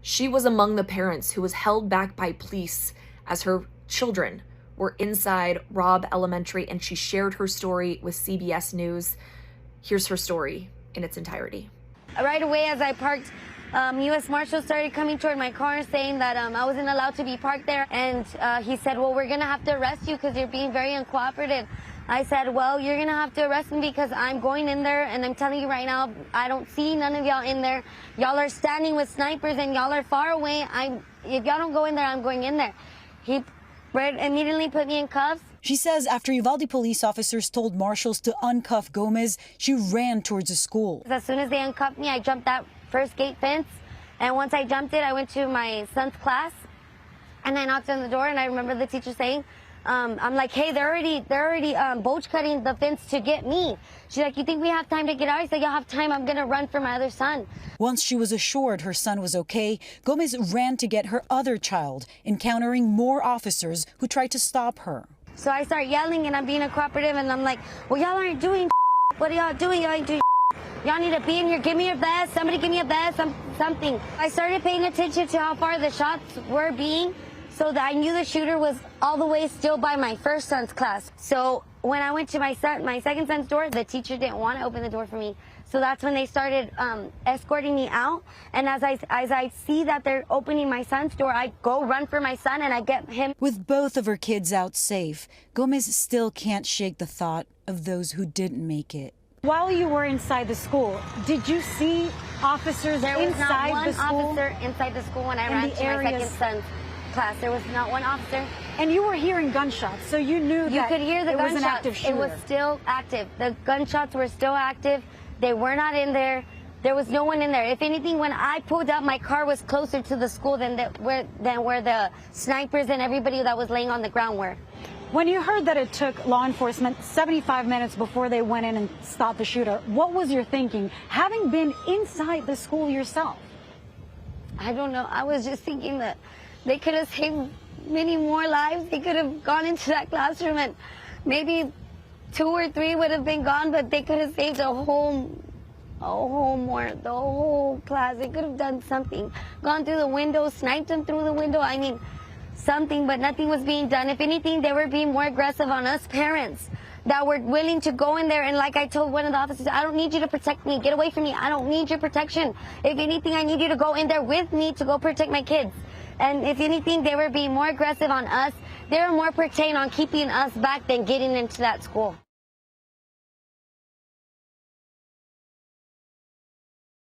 She was among the parents who was held back by police as her children were inside Robb Elementary, and she shared her story with CBS News. Here's her story in its entirety. Right away as I parked, U.S. Marshals started coming toward my car saying that I wasn't allowed to be parked there. And he said, well, we're going to have to arrest you because you're being very uncooperative. I said, well, you're going to have to arrest me because I'm going in there, and I'm telling you right now, I don't see none of y'all in there. Y'all are standing with snipers and y'all are far away. If y'all don't go in there, I'm going in there. He immediately put me in cuffs. She says after Uvalde police officers told marshals to uncuff Gomez, she ran towards the school. As soon as they uncuffed me, I jumped that first gate fence. And once I jumped it, I went to my son's class and I knocked on the door, and I remember the teacher saying, I'm like, hey, they're already boach cutting the fence to get me. She's like, you think we have time to get out? I said, y'all have time. I'm going to run for my other son. Once she was assured her son was okay, Gomez ran to get her other child, encountering more officers who tried to stop her. So I start yelling, and I'm being cooperative, and I'm like, well, y'all aren't doing what are y'all doing? Y'all ain't doing y'all need to be in here. Give me your vest. Somebody give me a vest, something. I started paying attention to how far the shots were being, so that I knew the shooter was all the way still by my first son's class. So when I went to my second son's door, the teacher didn't want to open the door for me. So that's when they started escorting me out. And as I see that they're opening my son's door, I go run for my son and I get him. With both of her kids out safe, Gomez still can't shake the thought of those who didn't make it. While you were inside the school, did you see officers inside the school? There was not one officer inside the school when I ran to my second son's class. There was not one officer. And you were hearing gunshots, so you knew that you could hear the gunshots. Was an active shooter. It was still active. The gunshots were still active. They were not in there. There was no one in there. If anything, when I pulled up, my car was closer to the school than where the snipers and everybody that was laying on the ground were. When you heard that it took law enforcement 75 minutes before they went in and stopped the shooter, what was your thinking, having been inside the school yourself? I don't know. I was just thinking that they could have saved many more lives. They could have gone into that classroom and maybe 2 or 3 would have been gone, but they could have saved the whole class. They could have done something. Gone through the window, sniped them through the window. I mean, something, but nothing was being done. If anything, they were being more aggressive on us parents that were willing to go in there. And like I told one of the officers, I don't need you to protect me. Get away from me. I don't need your protection. If anything, I need you to go in there with me to go protect my kids. And if anything, they were being more aggressive on us. They were more pertaining on keeping us back than getting into that school.